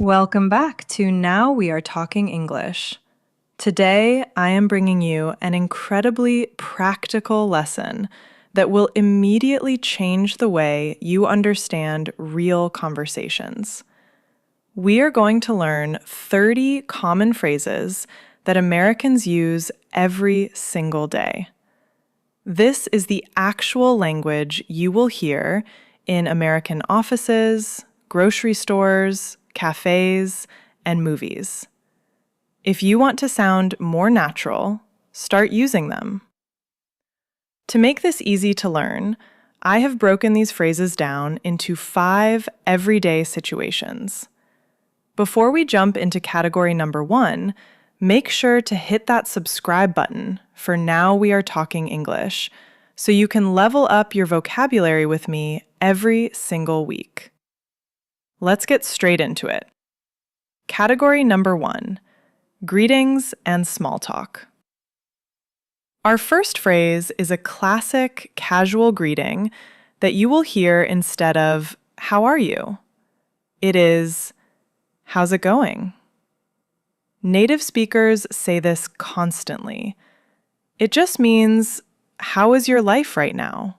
Welcome back to Now We Are Talking English. Today, I am bringing you an incredibly practical lesson that will immediately change the way you understand real conversations. We are going to learn 30 common phrases that Americans use every single day. This is the actual language you will hear in American offices, grocery stores, cafes, and movies. If you want to sound more natural, start using them. To make this easy to learn, I have broken these phrases down into 5 everyday situations. Before we jump into category number 1, make sure to hit that subscribe button for Now We Are Talking English so you can level up your vocabulary with me every single week. Let's get straight into it. Category number 1, greetings and small talk. Our first phrase is a classic casual greeting that you will hear instead of, "How are you?" It is, "How's it going?" Native speakers say this constantly. It just means, "How is your life right now?"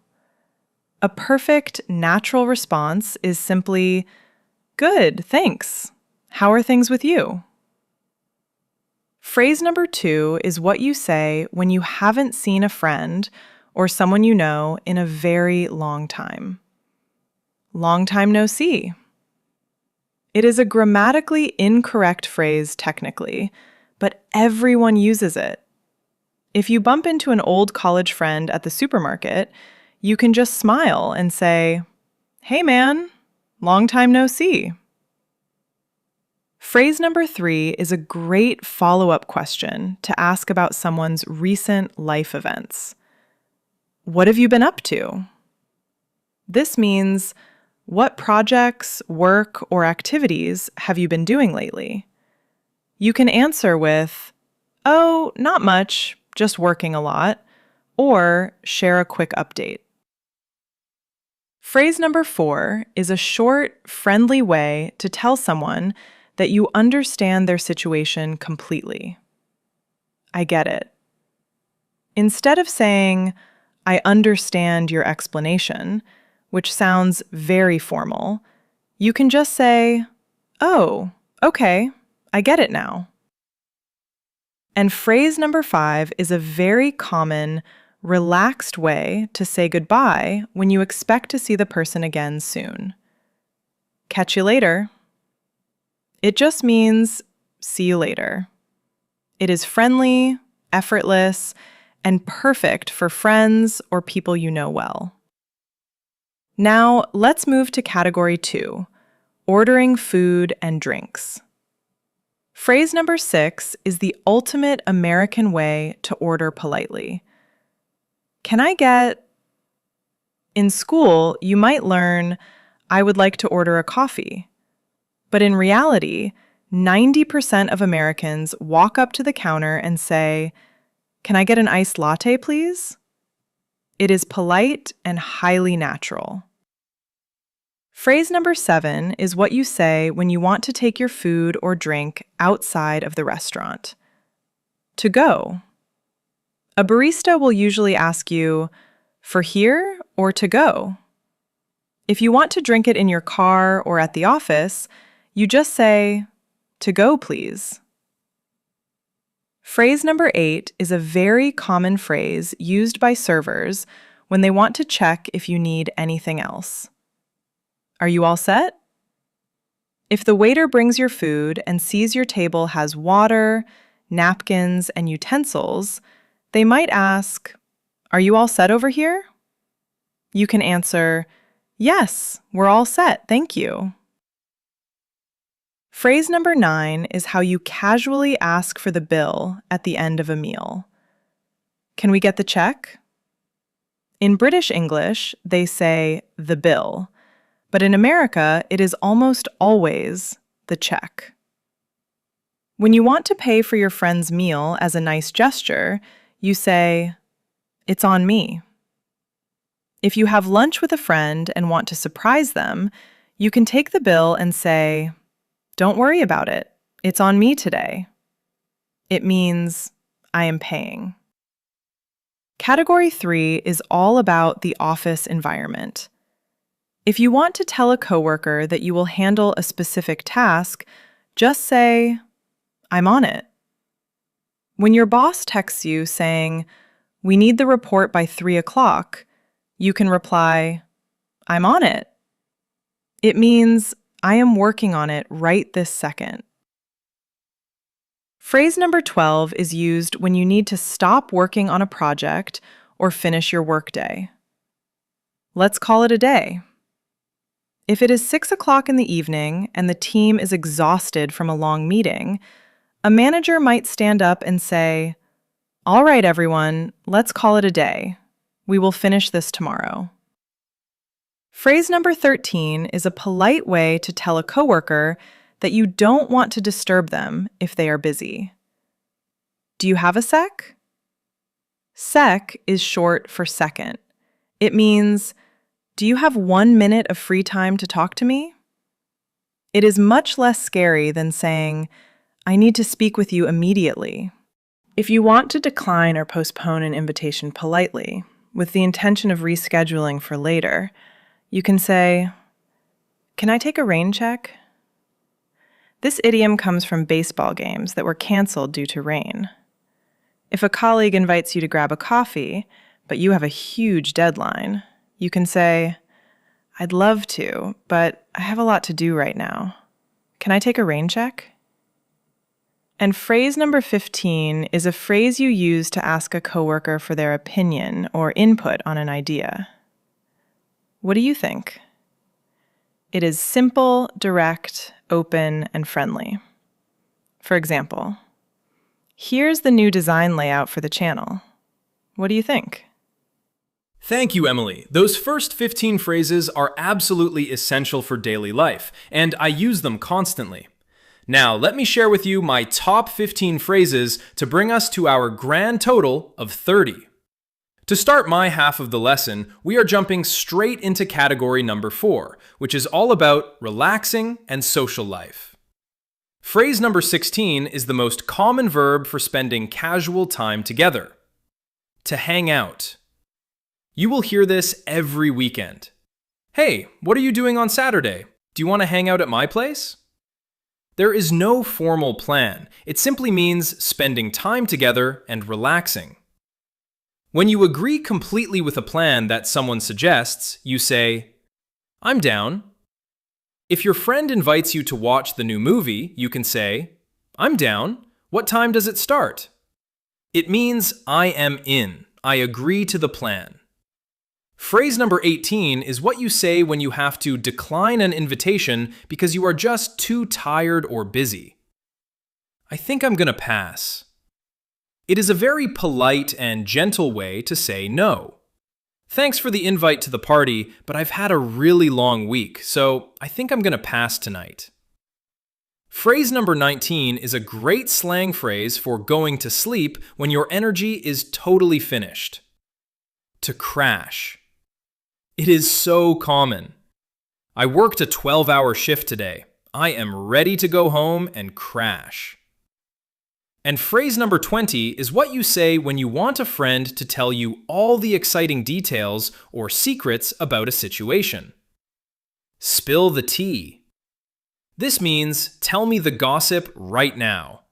A perfect, natural response is simply, "Good, thanks. How are things with you?" Phrase number 2 is what you say when you haven't seen a friend or someone you know in a very long time. Long time no see. It is a grammatically incorrect phrase technically, but everyone uses it. If you bump into an old college friend at the supermarket, you can just smile and say, "Hey man, long time no see." Phrase number 3 is a great follow-up question to ask about someone's recent life events. What have you been up to? This means, what projects, work, or activities have you been doing lately? You can answer with, "Oh, not much, just working a lot," or share a quick update. Phrase number 4 is a short, friendly way to tell someone that you understand their situation completely. I get it. Instead of saying, "I understand your explanation," which sounds very formal, you can just say, "Oh, okay, I get it now." And phrase number 5 is a very common, relaxed way to say goodbye when you expect to see the person again soon. Catch you later. It just means, see you later. It is friendly, effortless, and perfect for friends or people you know well. Now, let's move to category 2, ordering food and drinks. Phrase number 6 is the ultimate American way to order politely. Can I get... In school, you might learn, "I would like to order a coffee." But in reality, 90% of Americans walk up to the counter and say, "Can I get an iced latte, please?" It is polite and highly natural. Phrase number 7 is what you say when you want to take your food or drink outside of the restaurant. To go. A barista will usually ask you, "For here or to go?" If you want to drink it in your car or at the office, you just say, "To go, please." Phrase number 8 is a very common phrase used by servers when they want to check if you need anything else. Are you all set? If the waiter brings your food and sees your table has water, napkins, and utensils, they might ask, "Are you all set over here?" You can answer, "Yes, we're all set, thank you." Phrase number 9 is how you casually ask for the bill at the end of a meal. Can we get the check? In British English, they say the bill, but in America, it is almost always the check. When you want to pay for your friend's meal as a nice gesture, you say, "It's on me." If you have lunch with a friend and want to surprise them, you can take the bill and say, Don't worry about it. It's on me today. It means I am paying. Category 3 is all about the office environment. If you want to tell a coworker that you will handle a specific task, just say, I'm on it. When your boss texts you saying, we need the report by 3 o'clock, you can reply, I'm on it. It means I am working on it right this second. Phrase number 12 is used when you need to stop working on a project or finish your workday. Let's call it a day. If it is 6 o'clock in the evening and the team is exhausted from a long meeting, a manager might stand up and say, all right, everyone, let's call it a day. We will finish this tomorrow. Phrase number 13 is a polite way to tell a coworker that you don't want to disturb them if they are busy. Do you have a sec? Sec is short for second. It means, do you have 1 minute of free time to talk to me? It is much less scary than saying, I need to speak with you immediately. If you want to decline or postpone an invitation politely, with the intention of rescheduling for later, you can say, can I take a rain check? This idiom comes from baseball games that were canceled due to rain. If a colleague invites you to grab a coffee, but you have a huge deadline, you can say, I'd love to, but I have a lot to do right now. Can I take a rain check? And phrase number 15 is a phrase you use to ask a coworker for their opinion or input on an idea. What do you think? It is simple, direct, open, and friendly. For example, here's the new design layout for the channel. What do you think? Thank you, Emily. Those first 15 phrases are absolutely essential for daily life, and I use them constantly. Now, let me share with you my top 15 phrases to bring us to our grand total of 30. To start my half of the lesson, we are jumping straight into category number 4, which is all about relaxing and social life. Phrase number 16 is the most common verb for spending casual time together. To hang out. You will hear this every weekend. Hey, what are you doing on Saturday? Do you want to hang out at my place? There is no formal plan. It simply means spending time together and relaxing. When you agree completely with a plan that someone suggests, you say, I'm down. If your friend invites you to watch the new movie, you can say, I'm down. What time does it start? It means I am in. I agree to the plan. Phrase number 18 is what you say when you have to decline an invitation because you are just too tired or busy. I think I'm gonna pass. It is a very polite and gentle way to say no. Thanks for the invite to the party, but I've had a really long week, so I think I'm gonna pass tonight. Phrase number 19 is a great slang phrase for going to sleep when your energy is totally finished. To crash. It is so common. I worked a 12-hour shift today. I am ready to go home and crash. And phrase number 20 is what you say when you want a friend to tell you all the exciting details or secrets about a situation. Spill the tea. This means tell me the gossip right now.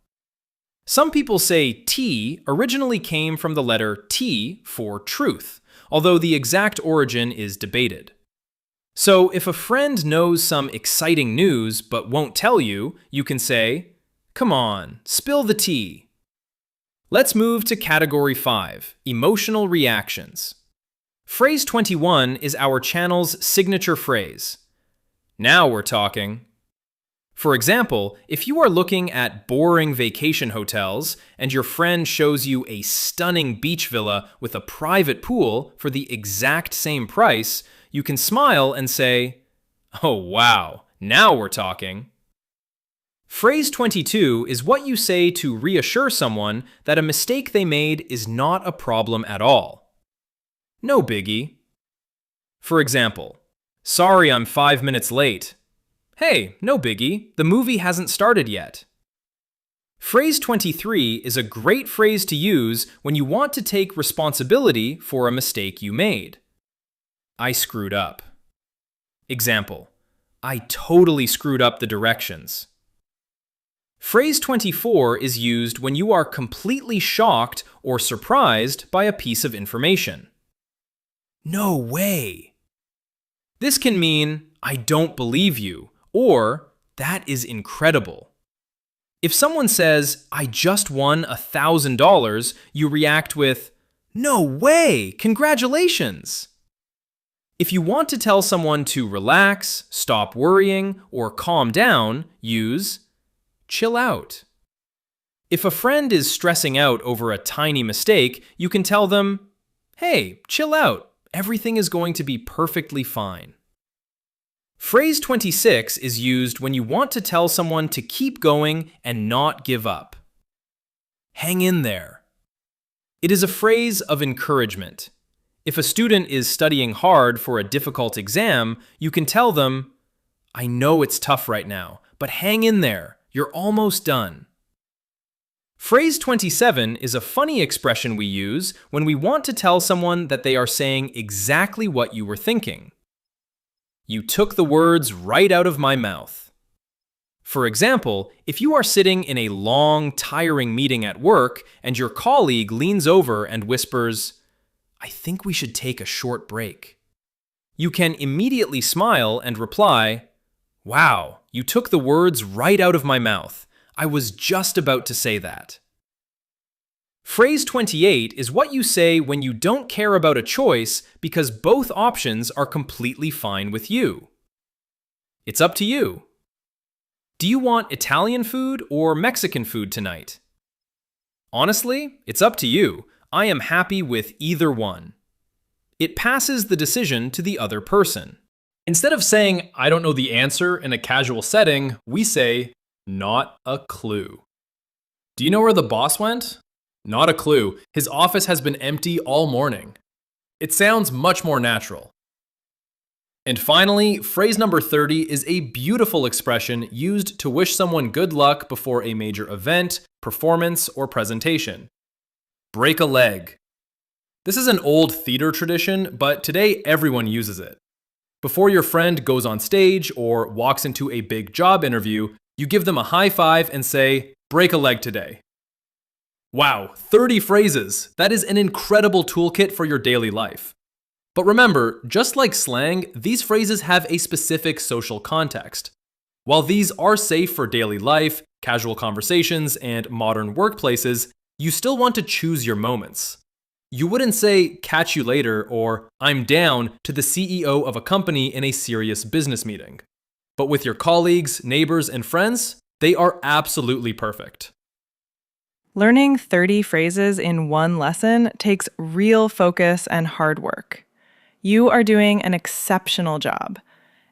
Some people say tea originally came from the letter T for truth, although the exact origin is debated. So if a friend knows some exciting news but won't tell you, you can say, come on, spill the tea. Let's move to category 5, emotional reactions. Phrase 21 is our channel's signature phrase. Now we're talking. For example, if you are looking at boring vacation hotels and your friend shows you a stunning beach villa with a private pool for the exact same price, you can smile and say, oh wow, now we're talking. Phrase 22 is what you say to reassure someone that a mistake they made is not a problem at all. No biggie. For example, sorry I'm 5 minutes late. Hey, no biggie, the movie hasn't started yet. Phrase 23 is a great phrase to use when you want to take responsibility for a mistake you made. I screwed up. Example, I totally screwed up the directions. Phrase 24 is used when you are completely shocked or surprised by a piece of information. No way! This can mean, I don't believe you, or that is incredible. If someone says, I just won $1,000, you react with, no way! Congratulations! If you want to tell someone to relax, stop worrying, or calm down, use chill out. If a friend is stressing out over a tiny mistake, you can tell them, hey, chill out. Everything is going to be perfectly fine. Phrase 26 is used when you want to tell someone to keep going and not give up. Hang in there. It is a phrase of encouragement. If a student is studying hard for a difficult exam, you can tell them, I know it's tough right now, but hang in there. You're almost done. Phrase 27 is a funny expression we use when we want to tell someone that they are saying exactly what you were thinking. You took the words right out of my mouth. For example, if you are sitting in a long, tiring meeting at work and your colleague leans over and whispers, I think we should take a short break. You can immediately smile and reply, wow, you took the words right out of my mouth. I was just about to say that. Phrase 28 is what you say when you don't care about a choice because both options are completely fine with you. It's up to you. Do you want Italian food or Mexican food tonight? Honestly, it's up to you. I am happy with either one. It passes the decision to the other person. Instead of saying, I don't know the answer in a casual setting, we say, not a clue. Do you know where the boss went? Not a clue. His office has been empty all morning. It sounds much more natural. And finally, phrase number 30 is a beautiful expression used to wish someone good luck before a major event, performance, or presentation. Break a leg. This is an old theater tradition, but today everyone uses it. Before your friend goes on stage or walks into a big job interview, you give them a high five and say, break a leg today. Wow, 30 phrases. That is an incredible toolkit for your daily life. But remember, just like slang, these phrases have a specific social context. While these are safe for daily life, casual conversations, and modern workplaces, you still want to choose your moments. You wouldn't say, catch you later, or I'm down to the CEO of a company in a serious business meeting. But with your colleagues, neighbors, and friends, they are absolutely perfect. Learning 30 phrases in one lesson takes real focus and hard work. You are doing an exceptional job.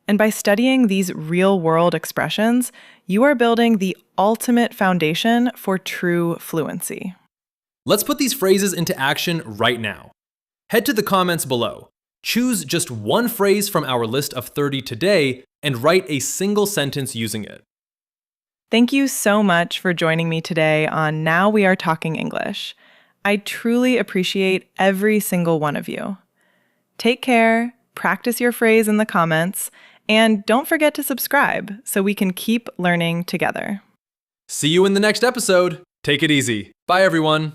And by studying these real-world expressions, you are building the ultimate foundation for true fluency. Let's put these phrases into action right now. Head to the comments below. Choose just one phrase from our list of 30 today and write a single sentence using it. Thank you so much for joining me today on Now We Are Talking English. I truly appreciate every single one of you. Take care, practice your phrase in the comments, and don't forget to subscribe so we can keep learning together. See you in the next episode. Take it easy. Bye, everyone.